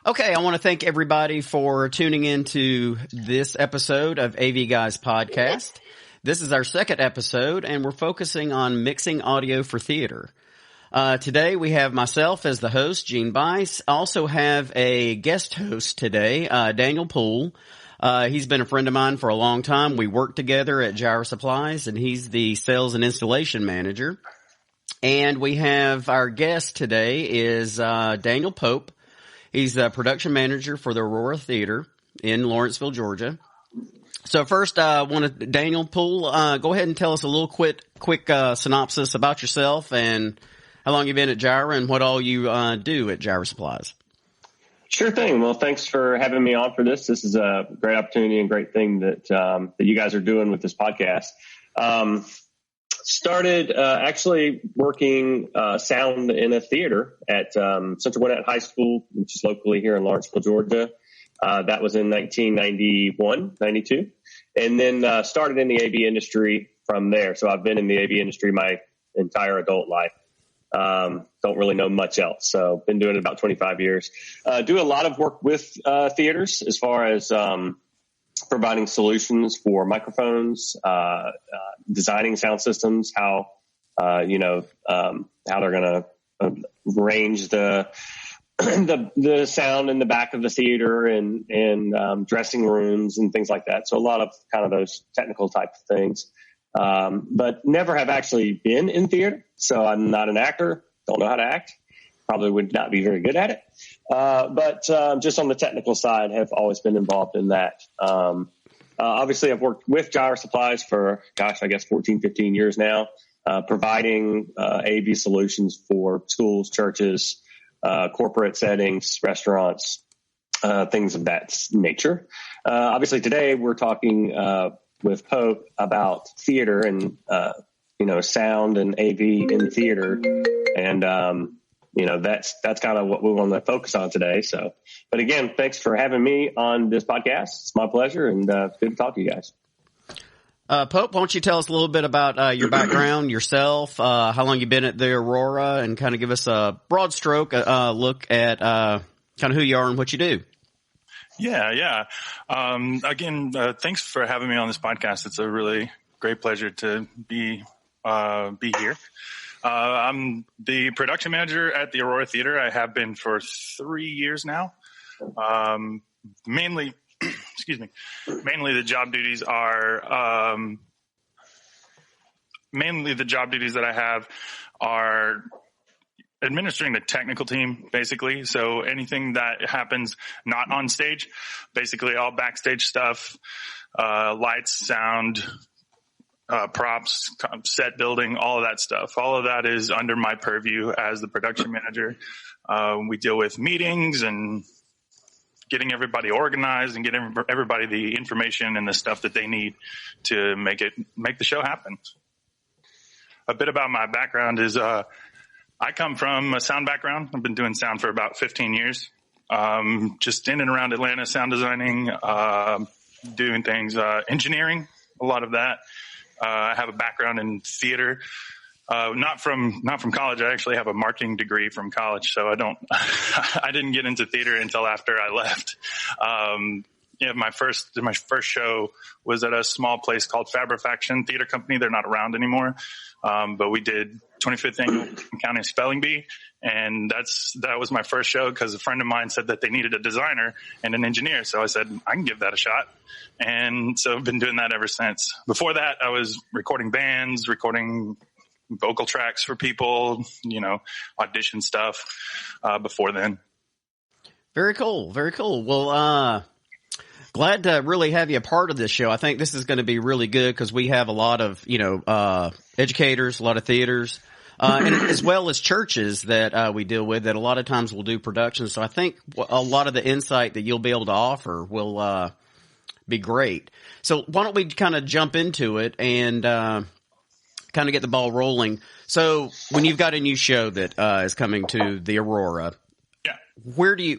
Okay, I want to thank everybody for tuning in to this episode of AV Guys Podcast. This is our second episode, and we're focusing on mixing audio for theater. Today we have myself as the host, Gene Bice. I also have a guest host today, Daniel Poole. He's been a friend of mine for a long time. We work together at Jireh Supplies, and he's the sales and installation manager. And we have our guest today is Daniel Pope. He's the production manager for the Aurora Theatre in Lawrenceville, Georgia. So first, Daniel Poole, go ahead and tell us a little quick synopsis about yourself and how long you've been at Jireh and what all you do at Jireh Supplies. Sure thing. Well, thanks for having me on for this. This is a great opportunity and great thing that you guys are doing with this podcast. Started actually working sound in a theater at Central Gwinnett High School, which is locally here in Lawrenceville, Georgia. That was in 1991, 92. And then started in the AV industry from there. So I've been in the AV industry my entire adult life. Don't really know much else. So been doing it about 25 years. Do a lot of work with theaters as far as providing solutions for microphones, designing sound systems, how they're going to arrange the sound in the back of the theater and dressing rooms and things like that. So a lot of kind of those technical type of things, but never have actually been in theater. So I'm not an actor, don't know how to act, probably would not be very good at it. But just on the technical side, have always been involved in that. Obviously, I've worked with Jireh Supplies for, 14, 15 years now, providing AV solutions for schools, churches, corporate settings, restaurants, things of that nature. Obviously, today we're talking with Pope about theater and, sound and AV in theater. And, that's kind of what we want to focus on today. So, but again, thanks for having me on this podcast. It's my pleasure and good to talk to you guys. Pope, why don't you tell us a little bit about your background, yourself, how long you've been at the Aurora, and kind of give us a broad stroke look at kind of who you are and what you do. Yeah. Again, thanks for having me on this podcast. It's a really great pleasure to be here. I'm the production manager at the Aurora Theatre. I have been for 3 years now. Mainly the job duties are, that I have are administering the technical team, basically. So anything that happens not on stage, basically all backstage stuff, lights, sound, props, set building, all of that stuff. All of that is under my purview as the production manager. We deal with meetings and getting everybody organized and getting everybody the information and the stuff that they need to make the show happen. A bit about my background is, I come from a sound background. I've been doing sound for about 15 years. Just in and around Atlanta, sound designing, doing things, engineering, a lot of that. I have a background in theater, not from college. I actually have a marketing degree from college, so I didn't get into theater until after I left. My first show was at a small place called Fabrifaction Theater Company. They're not around anymore. But we did 25th annual county spelling bee. And that was my first show because a friend of mine said that they needed a designer and an engineer. So I said, I can give that a shot. And so I've been doing that ever since. Before that, I was recording bands, recording vocal tracks for people, audition stuff, before then. Very cool. Very cool. Well, glad to really have you a part of this show. I think this is going to be really good because we have a lot of, educators, a lot of theaters, and as well as churches that we deal with that a lot of times will do productions. So I think a lot of the insight that you'll be able to offer will be great. So why don't we kind of jump into it and kind of get the ball rolling. So when you've got a new show that is coming to the Aurora,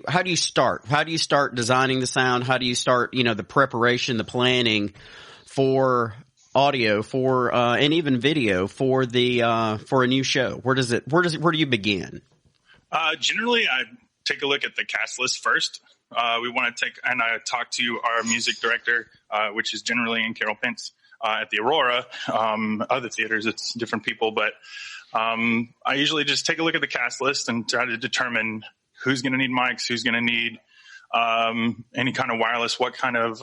how do you start? How do you start designing the sound? How do you start, the preparation, the planning for audio, for and even video for a new show? Where do you begin? Generally, take a look at the cast list first. We want to I talk to our music director, which is generally in Carroll Pence at the Aurora. Other theaters, it's different people, but I usually just take a look at the cast list and try to determine who's going to need mics, who's going to need any kind of wireless, what kind of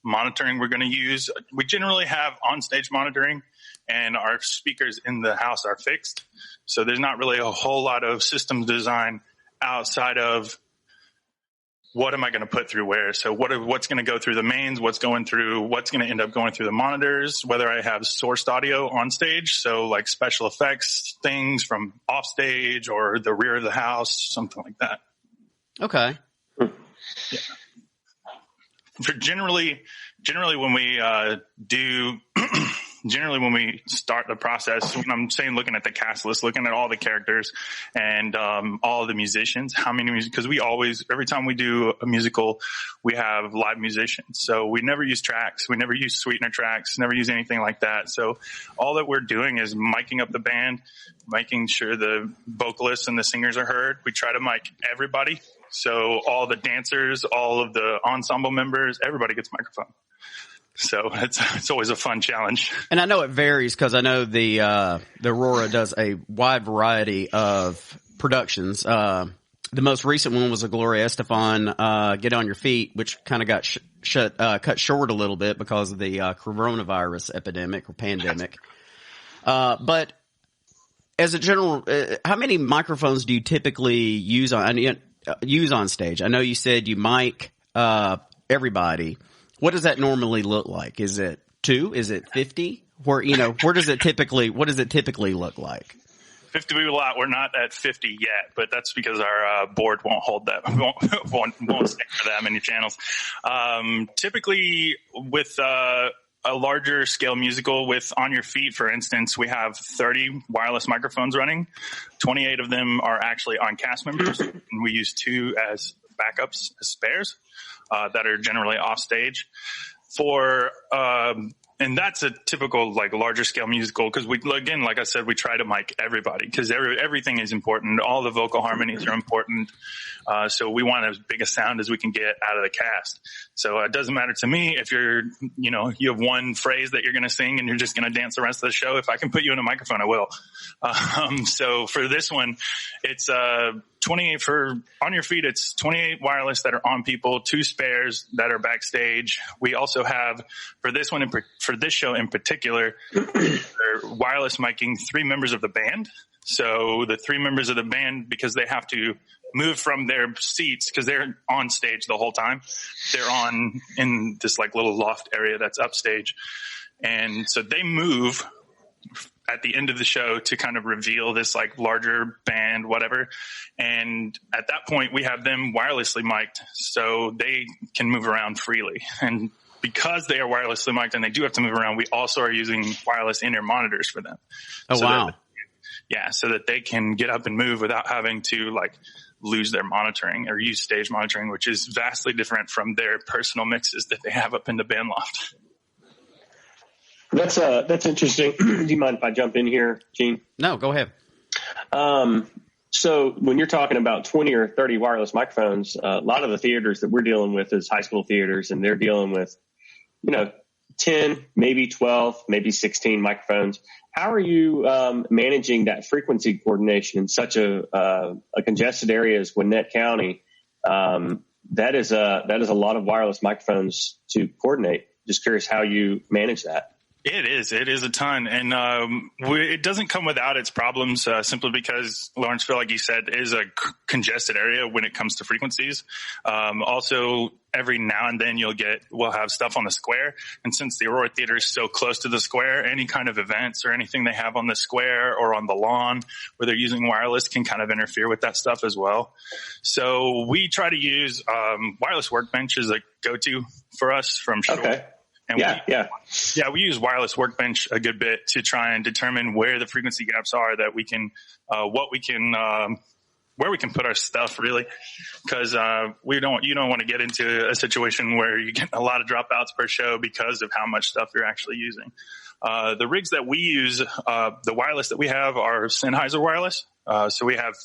monitoring we're going to use. We generally have on-stage monitoring, and our speakers in the house are fixed. So there's not really a whole lot of systems design outside of what am I going to put through where. So what's going to go through the mains, what's going to end up going through the monitors, whether I have sourced audio on stage. So like special effects things from off stage or the rear of the house, something like that. Okay. Yeah. For generally when we generally when we start the process, when I'm saying looking at the cast list, looking at all the characters and all the musicians, how many because every time we do a musical, we have live musicians. So we never use tracks, we never use sweetener tracks, never use anything like that. So all that we're doing is miking up the band, making sure the vocalists and the singers are heard. We try to mic everybody. So all the dancers, all of the ensemble members, everybody gets a microphone. So it's always a fun challenge. And I know it varies because I know the Aurora does a wide variety of productions. The most recent one was a Gloria Estefan, Get on Your Feet, which kind of got cut short a little bit because of the coronavirus epidemic or pandemic. But as a general, how many microphones do you typically use on stage? I know you said you mic everybody. What does that normally look like? Is it 2? Is it 50? Where does it typically look like? 50 would be a lot. We're not at 50 yet, but that's because our board won't hold that. Won't stick for that many channels. Typically, with a larger scale musical, with On Your Feet, for instance, we have 30 wireless microphones running. 28 of them are actually on cast members, and we use 2 as backups, as spares. That are generally off stage and that's a typical like larger scale musical because again, like I said, we try to mic everybody because everything is important. All the vocal harmonies are important. So we want as big a sound as we can get out of the cast. So it doesn't matter to me if you have one phrase that you're going to sing and you're just going to dance the rest of the show. If I can put you in a microphone, I will. So for this one, it's 28 for On Your Feet. It's 28 wireless that are on people, 2 spares that are backstage. We also have for this one, for this show in particular, wireless miking 3 members of the band. So the 3 members of the band, because they have to move from their seats because they're on stage the whole time. They're on in this like little loft area that's upstage. And so they move at the end of the show to kind of reveal this like larger band, whatever. And at that point we have them wirelessly mic'd so they can move around freely. And because they are wirelessly mic'd and they do have to move around, we also are using wireless in-ear monitors for them. Oh, so wow. So that they can get up and move without having to like lose their monitoring or use stage monitoring, which is vastly different from their personal mixes that they have up in the band loft. That's interesting. Do you mind if I jump in here, Gene? No, go ahead. So when you're talking about 20 or 30 wireless microphones, a lot of the theaters that we're dealing with is high school theaters, and they're dealing with, 10, maybe 12, maybe 16 microphones. How are you managing that frequency coordination in such a congested area as Gwinnett County? That is a lot of wireless microphones to coordinate. Just curious how you manage that. It is a ton. And it doesn't come without its problems simply because Lawrenceville, like you said, is a congested area when it comes to frequencies. Also, every now and then we'll have stuff on the square. And since the Aurora Theatre is so close to the square, any kind of events or anything they have on the square or on the lawn where they're using wireless can kind of interfere with that stuff as well. So we try to use wireless Workbench as a go-to for us from Shore. Okay. And we use wireless Workbench a good bit to try and determine where the frequency gaps are that we can, where we can put our stuff really. Cause, you don't want to get into a situation where you get a lot of dropouts per show because of how much stuff you're actually using. The rigs that we use, the wireless that we have are Sennheiser wireless. So we have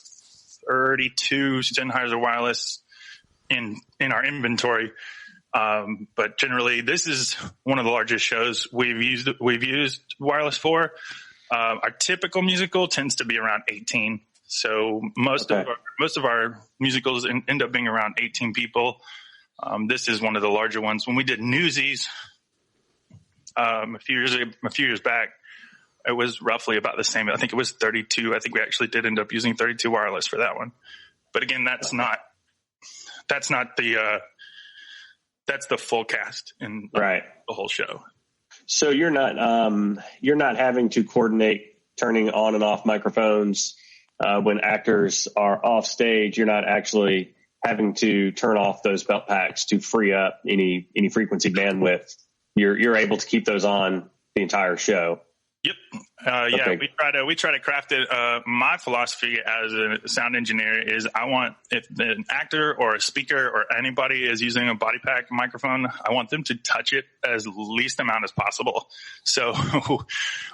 32 Sennheiser wireless in our inventory. But generally, this is one of the largest shows we've used wireless for. Our typical musical tends to be around 18. So most of our musicals end up being around 18 people. This is one of the larger ones. When we did Newsies a few years back, it was roughly about the same. I think it was 32. I think we actually did end up using 32 wireless for that one. But again, that's not the that's the full cast in the whole show. So you're not having to coordinate turning on and off microphones when actors are off stage. You're not actually having to turn off those belt packs to free up any frequency bandwidth. You're able to keep those on the entire show. Yep. Yeah, we try to craft it. My philosophy as a sound engineer is I want, if an actor or a speaker or anybody is using a body pack microphone, I want them to touch it as least amount as possible. So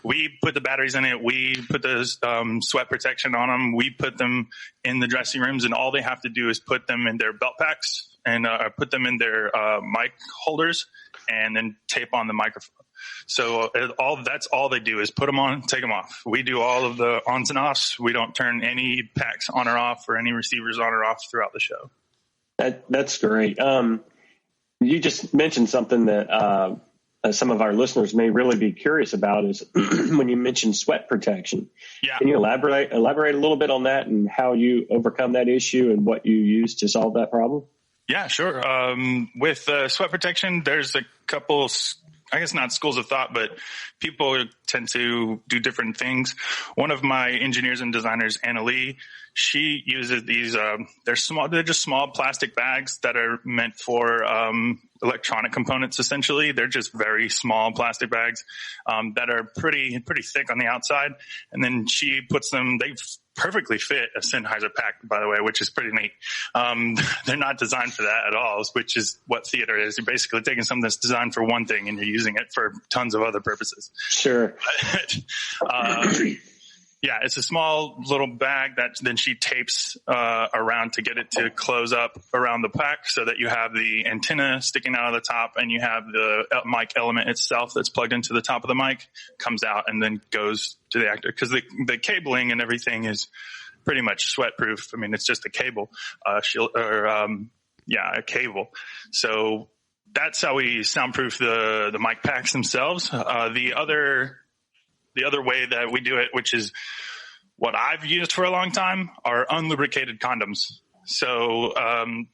we put the batteries in it. We put the sweat protection on them. We put them in the dressing rooms, and all they have to do is put them in their belt packs and put them in their mic holders and then tape on the microphone. So that's all they do is put them on, take them off. We do all of the ons and offs. We don't turn any packs on or off or any receivers on or off throughout the show. That's great. You just mentioned something that some of our listeners may really be curious about is when you mentioned sweat protection. Yeah. Can you elaborate a little bit on that and how you overcome that issue and what you use to solve that problem? Yeah, sure. With sweat protection, there's a couple, I guess not schools of thought, but people tend to do different things. One of my engineers and designers, Anna Lee, she uses these, they're just small plastic bags that are meant for electronic components, essentially. They're just very small plastic bags that are pretty thick on the outside. And then she puts them, they perfectly fit a Sennheiser pack, by the way, which is pretty neat. They're not designed for that at all, which is what theater is. You're basically taking something that's designed for one thing and you're using it for tons of other purposes. Sure. Yeah, it's a small little bag that then she tapes around to get it to close up around the pack so that you have the antenna sticking out of the top and you have the mic element itself that's plugged into the top of the mic, comes out and then goes to the actor. Because the cabling and everything is pretty much sweat proof. I mean, it's just a cable, a cable. So that's how we soundproof the mic packs themselves. The other way that we do it, which is what I've used for a long time, are unlubricated condoms. So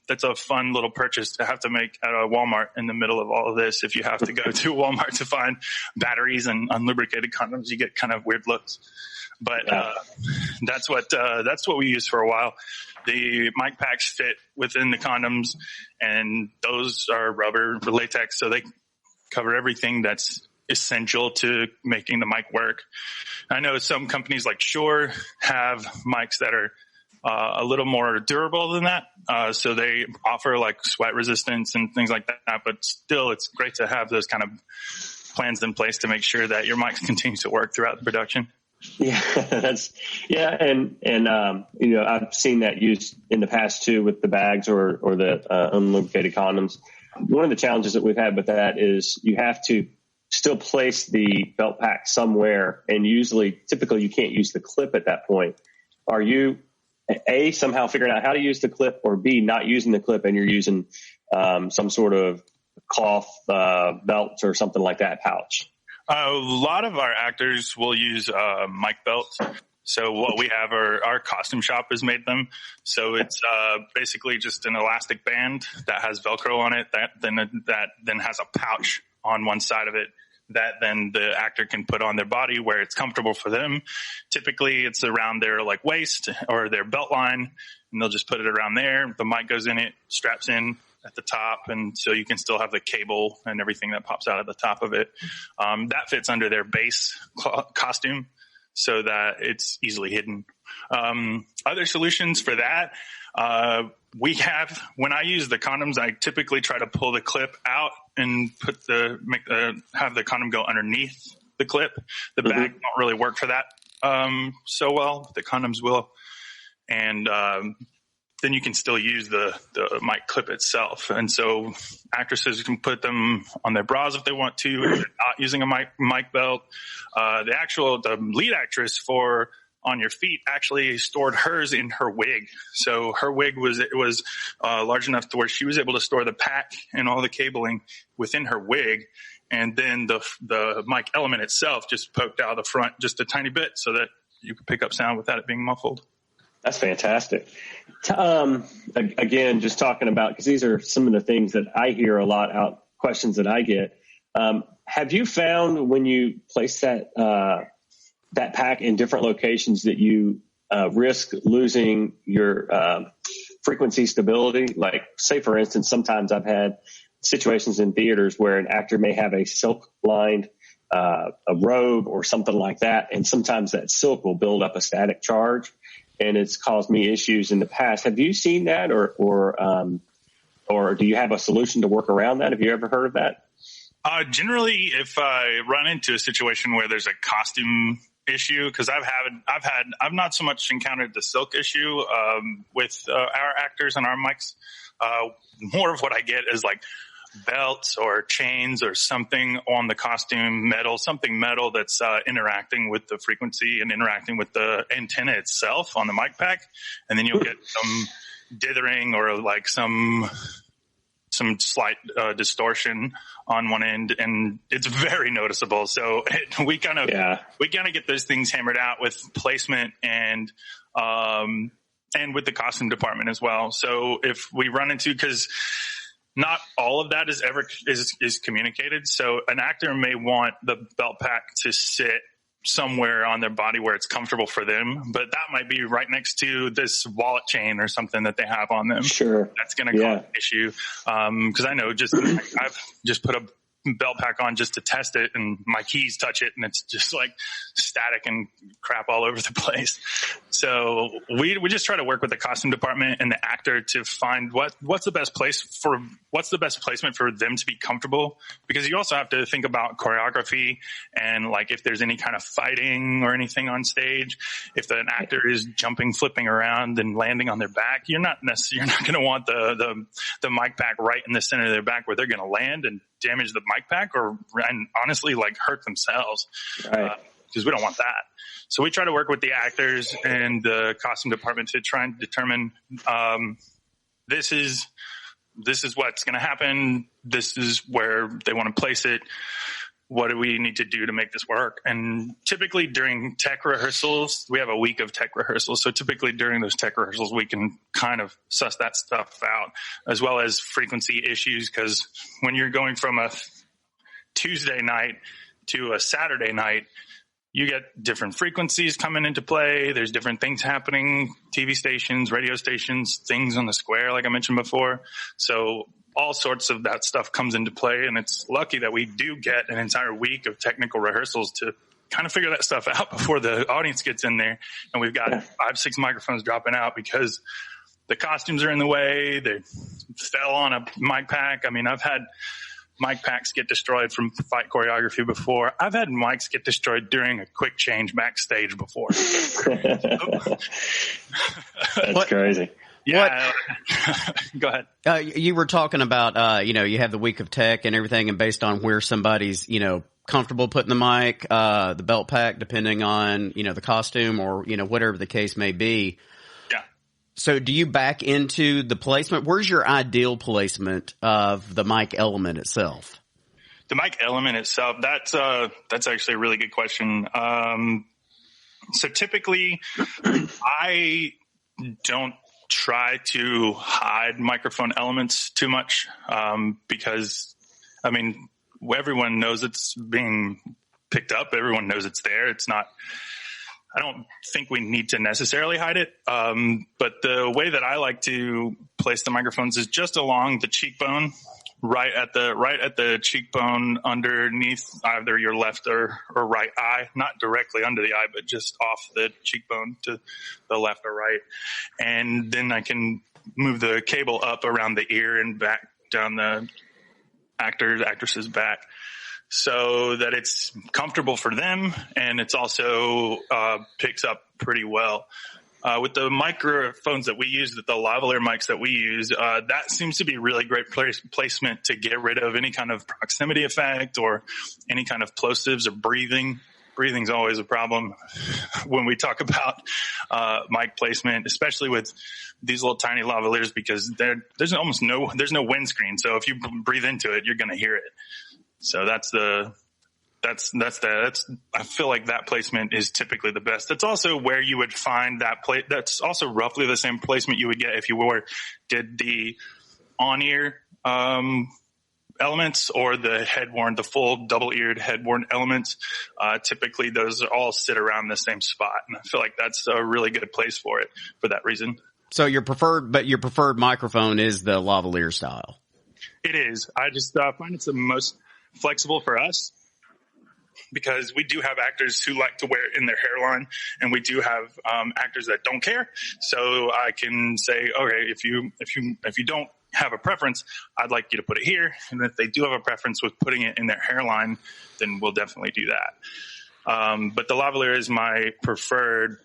that's a fun little purchase to have to make at a Walmart in the middle of all of this. If you have to go to Walmart to find batteries and unlubricated condoms, you get kind of weird looks. But that's what we used for a while. The mic packs fit within the condoms, and those are rubber or latex, so they cover everything that's essential to making the mic work. I know some companies like Shure have mics that are a little more durable than that. So they offer like sweat resistance and things like that, but still it's great to have those kind of plans in place to make sure that your mic continues to work throughout the production. Yeah, and I've seen that used in the past too with the bags or the unlubricated condoms. One of the challenges that we've had with that is you have to still place the belt pack somewhere, and typically you can't use the clip at that point. Are you A, somehow figuring out how to use the clip, or B, not using the clip and you're using some sort of cloth belt or something like that pouch? A lot of our actors will use mic belts. So what we have our costume shop has made them. So it's basically just an elastic band that has Velcro on it that then has a pouch on one side of it that then the actor can put on their body where it's comfortable for them. Typically it's around their like waist or their belt line, and they'll just put it around there. The mic goes in it, straps in at the top, and so you can still have the cable and everything that pops out at the top of it. That fits under their base costume so that it's easily hidden. Other solutions for that, when I use the condoms, I typically try to pull the clip out and have the condom go underneath the clip. The bag don't really work for that so well. The condoms will. and then you can still use the mic clip itself. And so actresses can put them on their bras if they want to, if they're not using a mic belt. The lead actress for On Your Feet actually stored hers in her wig. So her wig was large enough to where she was able to store the pack and all the cabling within her wig. And then the mic element itself just poked out of the front just a tiny bit so that you could pick up sound without it being muffled. That's fantastic. Again, just talking about, because these are some of the things that I hear a lot out, questions that I get. Have you found when you place that pack in different locations that you risk losing your frequency stability? Like, say, for instance, sometimes I've had situations in theaters where an actor may have a silk-lined a robe or something like that, and sometimes that silk will build up a static charge, and it's caused me issues in the past. Have you seen that, or do you have a solution to work around that? Have you ever heard of that? Generally, if I run into a situation where there's a costume issue, because I've not so much encountered the silk issue with our actors and our mics. More of what I get is like belts or chains or something on the costume, something metal that's interacting with the frequency and interacting with the antenna itself on the mic pack. And then you'll get some dithering or like some slight distortion on one end, and it's very noticeable. So we kind of get those things hammered out with placement and with the costume department as well. So if we run into, because not all of that is communicated. So an actor may want the belt pack to sit somewhere on their body where it's comfortable for them, but that might be right next to this wallet chain or something that they have on them. Sure. That's going to cause an issue. Cause I know I've just put a belt pack on just to test it, and my keys touch it and it's just like static and crap all over the place. So we just try to work with the costume department and the actor to find what's the best placement for them to be comfortable, because you also have to think about choreography and like if there's any kind of fighting or anything on stage. If an actor is jumping, flipping around and landing on their back, you're not going to want the mic pack right in the center of their back where they're going to land and damage the mic pack and honestly like hurt themselves. Right. Because we don't want that. So we try to work with the actors and the costume department to try and determine, this is what's going to happen. This is where they want to place it. What do we need to do to make this work? And typically during tech rehearsals, we have a week of tech rehearsals. So typically during those tech rehearsals, we can kind of suss that stuff out, as well as frequency issues. Because when you're going from a Tuesday night to a Saturday night, you get different frequencies coming into play. There's different things happening, TV stations, radio stations, things on the square, like I mentioned before. So all sorts of that stuff comes into play, and it's lucky that we do get an entire week of technical rehearsals to kind of figure that stuff out before the audience gets in there. And we've got 5-6 microphones dropping out because the costumes are in the way. They fell on a mic pack. I mean, I've had mic packs get destroyed from fight choreography before. I've had mics get destroyed during a quick change backstage before. That's crazy. Yeah. Go ahead. You were talking about, you have the week of tech and everything, and based on where somebody's, comfortable putting the mic, the belt pack, depending on, the costume or, whatever the case may be. Yeah. So do you back into the placement? Where's your ideal placement of the mic element itself? The mic element itself, that's actually a really good question. So typically I don't try to hide microphone elements too much, because everyone knows it's being picked up. Everyone knows it's there. I don't think we need to necessarily hide it. But the way that I like to place the microphones is just along the cheekbone, right at the cheekbone underneath either your left or right eye, not directly under the eye, but just off the cheekbone to the left or right. And then I can move the cable up around the ear and back down the actress's back, so that it's comfortable for them, and it's also picks up pretty well. With the microphones that we use, the lavalier mics that we use, that seems to be really great placement to get rid of any kind of proximity effect or any kind of plosives or breathing. Breathing's always a problem when we talk about mic placement, especially with these little tiny lavaliers, because there's no windscreen. So if you breathe into it, you're going to hear it. So I feel like that placement is typically the best. That's also where you would find that that's also roughly the same placement you would get if you did the on-ear elements or the head-worn, the full double-eared head-worn elements. Typically those all sit around the same spot. And I feel like that's a really good place for it for that reason. So your preferred microphone is the lavalier style. It is. I just find it's the most flexible for us, because we do have actors who like to wear it in their hairline, and we do have actors that don't care. So I can say, okay, if you don't have a preference, I'd like you to put it here. And if they do have a preference with putting it in their hairline, then we'll definitely do that. But the lavalier is my preferred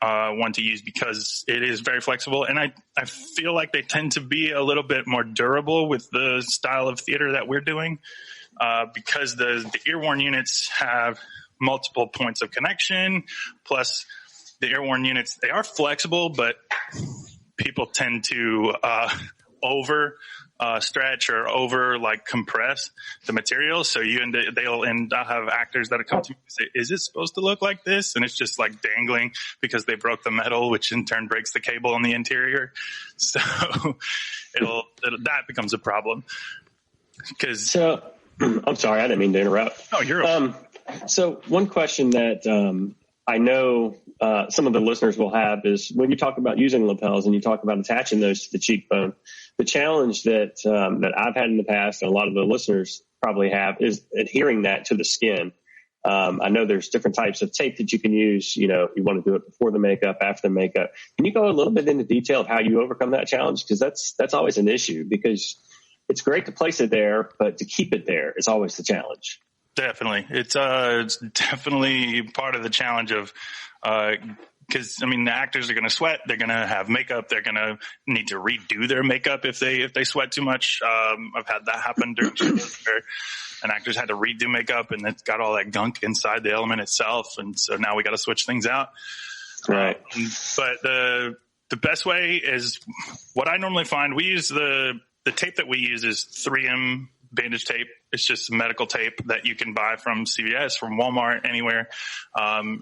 one to use because it is very flexible, and I feel like they tend to be a little bit more durable with the style of theater that we're doing. Because the ear-worn units have multiple points of connection, plus the ear-worn units, they are flexible, but people tend to over stretch or over compress the material. So I'll have actors that come to me and say, is it supposed to look like this? And it's just dangling because they broke the metal, which in turn breaks the cable on the interior. So that becomes a problem. I'm sorry, I didn't mean to interrupt. Oh, you're okay. So one question that I know some of the listeners will have is when you talk about using lapels and you talk about attaching those to the cheekbone, the challenge that I've had in the past and a lot of the listeners probably have is adhering that to the skin. I know there's different types of tape that you can use. You want to do it before the makeup, after the makeup. Can you go a little bit into detail of how you overcome that challenge? Because that's always an issue, because it's great to place it there, but to keep it there is always the challenge. Definitely. It's definitely part of the challenge of, because the actors are going to sweat, they're going to have makeup, they're going to need to redo their makeup if they sweat too much. I've had that happen during shows where an actor's had to redo makeup and it's got all that gunk inside the element itself, and so now we got to switch things out. Right. But the best way is what I normally find. We use the tape that we use is 3M bandage tape. It's just medical tape that you can buy from CVS, from Walmart, anywhere.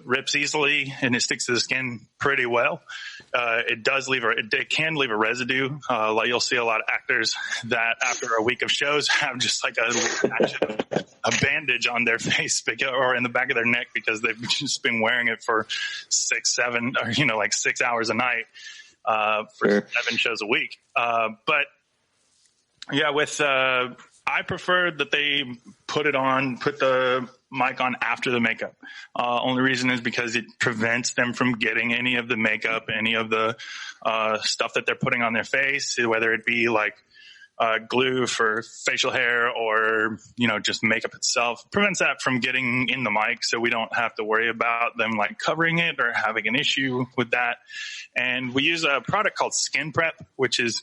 Rips easily and it sticks to the skin pretty well. It can leave a residue. You'll see a lot of actors that after a week of shows have just a bandage on their face or in the back of their neck because they've just been wearing it for 6 hours a night, for 7 shows a week. But yeah, I prefer that they put the mic on after the makeup. Only reason is because it prevents them from getting any of the makeup, any of the stuff that they're putting on their face, whether it be glue for facial hair or, just makeup itself. Prevents that from getting in the mic, so we don't have to worry about them covering it or having an issue with that. And we use a product called Skin Prep, which is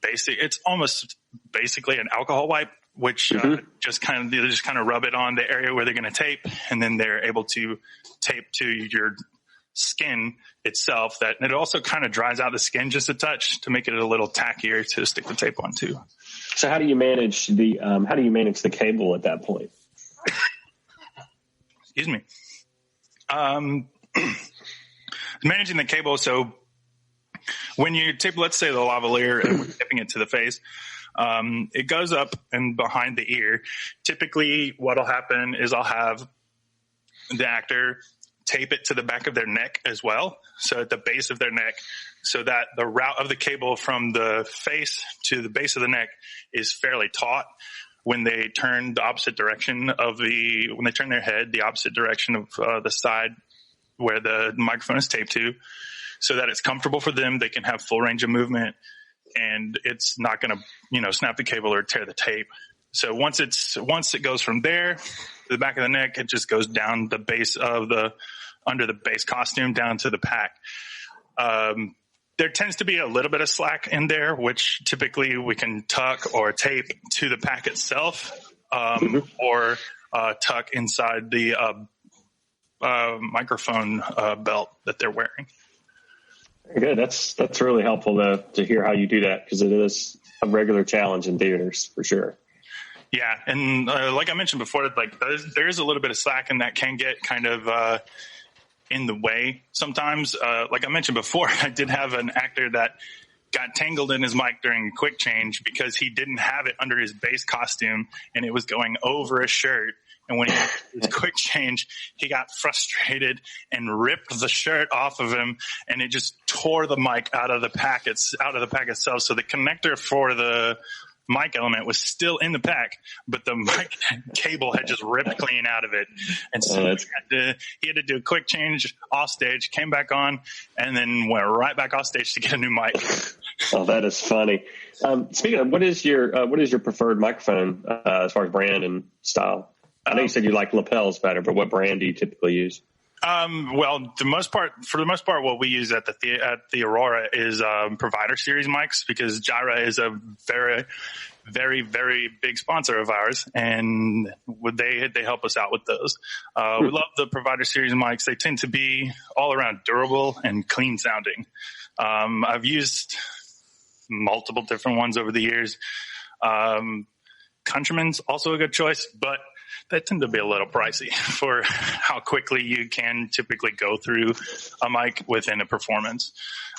it's almost basically an alcohol wipe, which just kind of rub it on the area where they're going to tape, and then they're able to tape to your skin itself. That it also kind of dries out the skin just a touch to make it a little tackier to stick the tape on too. So how do you manage the cable at that point? Excuse me. Managing the cable. So when you tape, let's say the lavalier, and we're taping it to the face, it goes up and behind the ear. Typically what'll happen is I'll have the actor tape it to the back of their neck as well. So at the base of their neck, so that the route of the cable from the face to the base of the neck is fairly taut. When they turn the opposite direction when they turn their head, the opposite direction of the side where the microphone is taped to, so that it's comfortable for them. They can have full range of movement, and it's not going to, snap the cable or tear the tape. So once it goes from there to the back of the neck, it just goes down the base of under the base costume down to the pack. There tends to be a little bit of slack in there, which typically we can tuck or tape to the pack itself, or tuck inside the microphone belt that they're wearing. Very good. That's really helpful to hear how you do that, because it is a regular challenge in theaters for sure. Yeah, and like I mentioned before, like there is a little bit of slack, and that can get kind of in the way sometimes. Like I mentioned before, I did have an actor that got tangled in his mic during a quick change because he didn't have it under his base costume, and it was going over his shirt. And when he did his quick change, he got frustrated and ripped the shirt off of him, and it just tore the mic out of the pack itself. So the connector for the mic element was still in the pack, but the mic cable had just ripped clean out of it. And so he had to do a quick change off stage, came back on, and then went right back off stage to get a new mic. Oh, that is funny. Speaking of, what is your preferred microphone as far as brand and style? I know you said you like lapels better, but what brand do you typically use? Well, for the most part, what we use at the Aurora is Provider Series mics, because Jireh is a very, very, very big sponsor of ours, and they help us out with those. We love the Provider Series mics. They tend to be all around durable and clean sounding. I've used multiple different ones over the years. Countryman's also a good choice, but they tend to be a little pricey for how quickly you can typically go through a mic within a performance.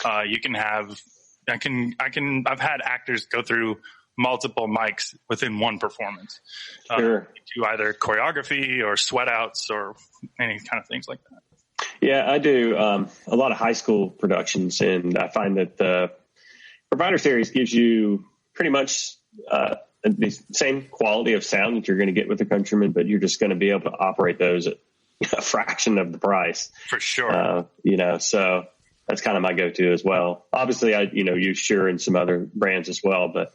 I've had actors go through multiple mics within one performance. Sure. Do either choreography or sweat outs or any kind of things like that. Yeah, I do a lot of high school productions, and I find that the Provider Series gives you pretty much the same quality of sound that you're going to get with the Countryman, but you're just going to be able to operate those at a fraction of the price. For sure. So that's kind of my go-to as well. Obviously, I use Shure and some other brands as well, but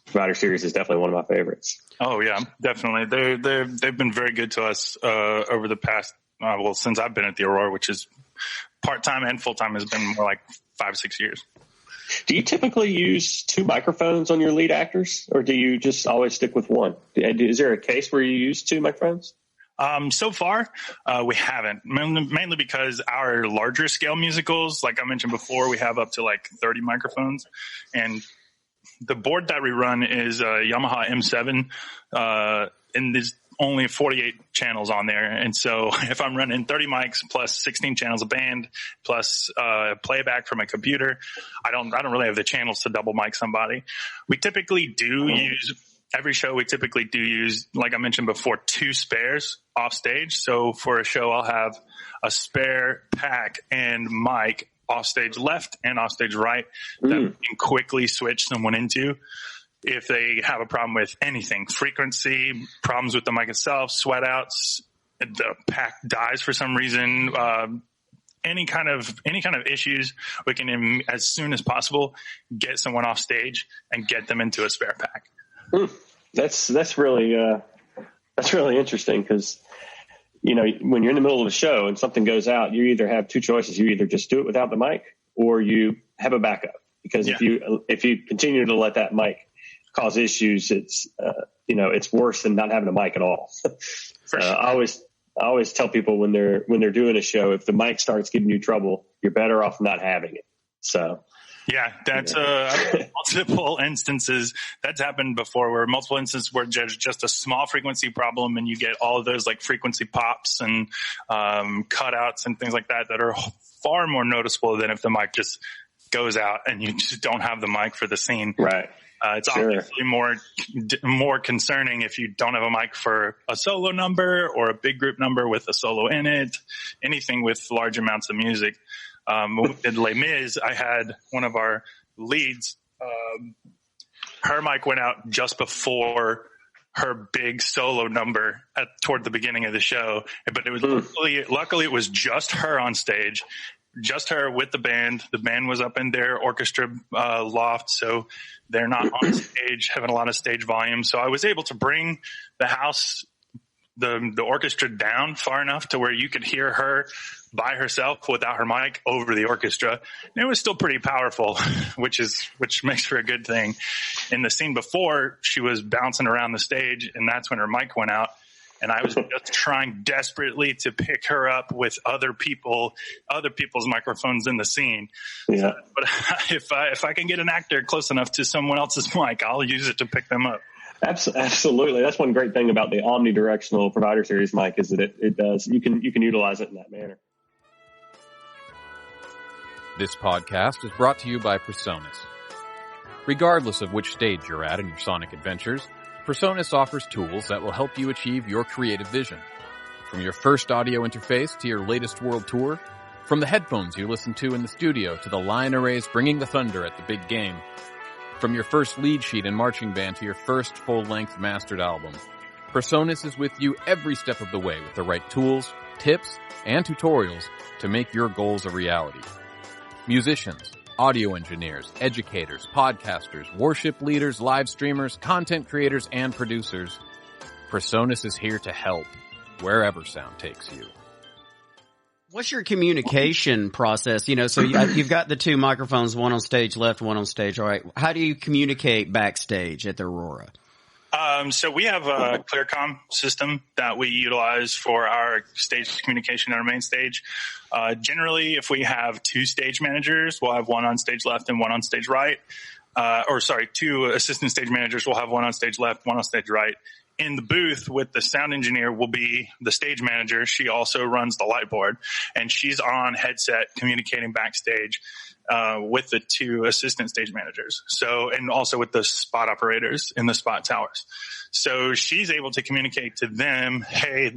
Provider Series is definitely one of my favorites. Oh yeah, definitely. They've been very good to us over the past, since I've been at the Aurora, which is part-time and full-time, has been more like 5-6 years. Do you typically use two microphones on your lead actors, or do you just always stick with one? Is there a case where you use two microphones? So far, we haven't, mainly because our larger scale musicals, like I mentioned before, we have up to like 30 microphones, and the board that we run is a Yamaha M7, and there's only 48 channels on there. And so if I'm running 30 mics plus 16 channels of band plus playback from a computer, I don't really have the channels to double mic somebody. We typically do use every show. We typically do use, like I mentioned before, 2 spares off stage. So for a show, I'll have a spare pack and mic off stage left and off stage right that we can quickly switch someone into if they have a problem with anything, frequency, problems with the mic itself, sweat outs, the pack dies for some reason, any kind of issues, we can, as soon as possible, get someone off stage and get them into a spare pack. That's really interesting, because when you're in the middle of a show and something goes out, you either have 2 choices. You either just do it without the mic, or you have a backup, because if you continue to let that mic cause issues, it's worse than not having a mic at all. For sure. I always tell people when they're doing a show, if the mic starts giving you trouble, you're better off not having it. So yeah, that's multiple instances that's happened before, where multiple instances where there's just a small frequency problem, and you get all of those like frequency pops and cutouts and things like that are far more noticeable than if the mic just goes out and you just don't have the mic for the scene. Right. It's obviously more concerning if you don't have a mic for a solo number or a big group number with a solo in it, anything with large amounts of music. When we did Les Mis, I had one of our leads, her mic went out just before her big solo number toward the beginning of the show, but it was luckily it was just her on stage. Just her with the band. The band was up in their orchestra loft, so they're not on stage, having a lot of stage volume. So I was able to bring the house the orchestra down far enough to where you could hear her by herself without her mic over the orchestra. And it was still pretty powerful, which makes for a good thing. In the scene before, she was bouncing around the stage, and that's when her mic went out. And I was just trying desperately to pick her up with other people's microphones in the scene. Yeah. But if I can get an actor close enough to someone else's mic, I'll use it to pick them up. Absolutely. That's one great thing about the omnidirectional provider series mic is that it does, you can utilize it in that manner. This podcast is brought to you by PreSonus. Regardless of which stage you're at in your sonic adventures, PreSonus offers tools that will help you achieve your creative vision. From your first audio interface to your latest world tour, from the headphones you listen to in the studio to the line arrays bringing the thunder at the big game, from your first lead sheet and marching band to your first full-length mastered album, PreSonus is with you every step of the way with the right tools, tips, and tutorials to make your goals a reality. Musicians, audio engineers, educators, podcasters, worship leaders, live streamers, content creators, and producers, PreSonus is here to help wherever sound takes you. What's your communication process? So you've got the two microphones, one on stage left, one on stage right. How do you communicate backstage at the Aurora? So we have a ClearComm system that we utilize for our stage communication on our main stage. Generally, if we have two stage managers, we'll have one on stage left and one on stage right. Two assistant stage managers, we'll have one on stage left, one on stage right. In the booth with the sound engineer will be the stage manager. She also runs the light board, and she's on headset communicating backstage with the two assistant stage managers. And also with the spot operators in the spot towers. So she's able to communicate to them, hey,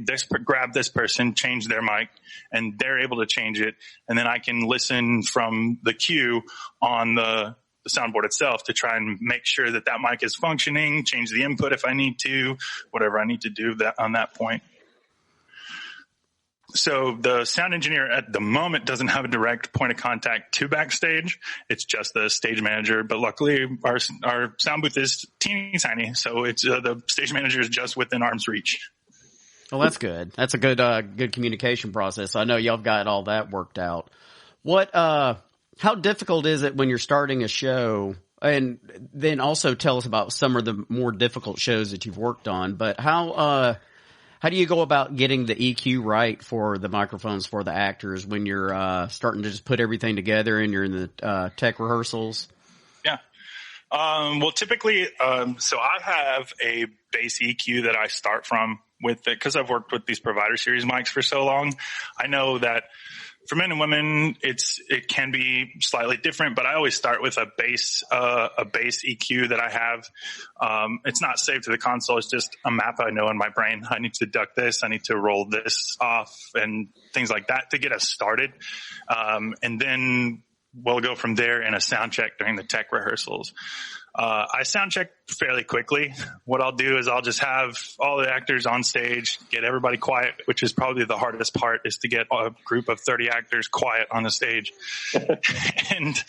grab this person, change their mic, and they're able to change it. And then I can listen from the cue on the soundboard itself to try and make sure that mic is functioning, change the input if I need to, whatever I need to do on that point. So the sound engineer at the moment doesn't have a direct point of contact to backstage. It's just the stage manager. But luckily our sound booth is teeny tiny. So it's the stage manager is just within arm's reach. Well, that's good. That's a good communication process. I know y'all got all that worked out. How difficult is it when you're starting a show? And then also tell us about some of the more difficult shows that you've worked on. But how do you go about getting the EQ right for the microphones for the actors when you're starting to just put everything together and you're in the tech rehearsals? Yeah. Well, typically, so I have a base EQ that I start from with it because I've worked with these provider series mics for so long. I know that for men and women, it can be slightly different, but I always start with a base EQ that I have. It's not saved to the console. It's just a map I know in my brain. I need to duck this. I need to roll this off and things like that to get us started. And then we'll go from there in a sound check during the tech rehearsals. I sound check fairly quickly. What I'll do is I'll just have all the actors on stage, get everybody quiet, which is probably the hardest part, is to get a group of 30 actors quiet on the stage and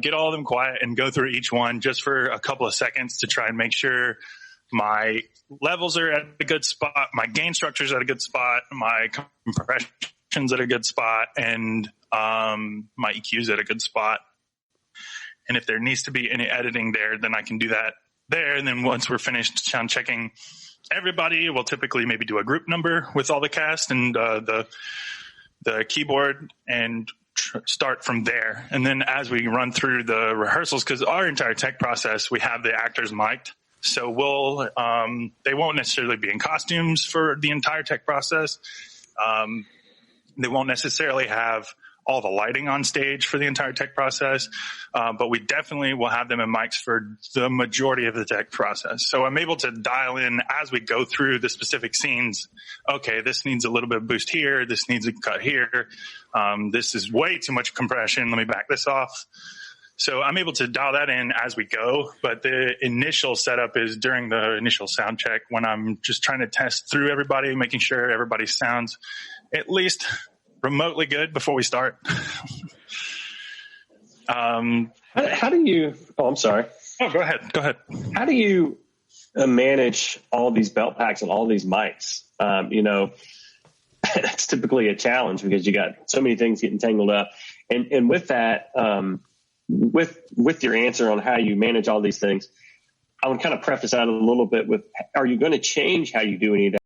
get all of them quiet and go through each one just for a couple of seconds to try and make sure my levels are at a good spot, my gain structure's at a good spot, my compression's at a good spot, and my EQ's at a good spot. And if there needs to be any editing there, then I can do that there. And then once we're finished sound checking everybody, we'll typically maybe do a group number with all the cast and the keyboard and start from there. And then as we run through the rehearsals, because our entire tech process, we have the actors mic'd. So they won't necessarily be in costumes for the entire tech process. They won't necessarily have all the lighting on stage for the entire tech process, but we definitely will have them in mics for the majority of the tech process. So I'm able to dial in as we go through the specific scenes. Okay, this needs a little bit of boost here. This needs a cut here. This is way too much compression. Let me back this off. So I'm able to dial that in as we go, but the initial setup is during the initial sound check when I'm just trying to test through everybody, making sure everybody sounds at least remotely good before we start. How do you? Oh, I'm sorry. Oh, go ahead. How do you? manage all these belt packs and all these mics. That's typically a challenge because you got so many things getting tangled up. And with that, with your answer on how you manage all these things, I would kind of preface that a little bit with, are you going to change how you do any of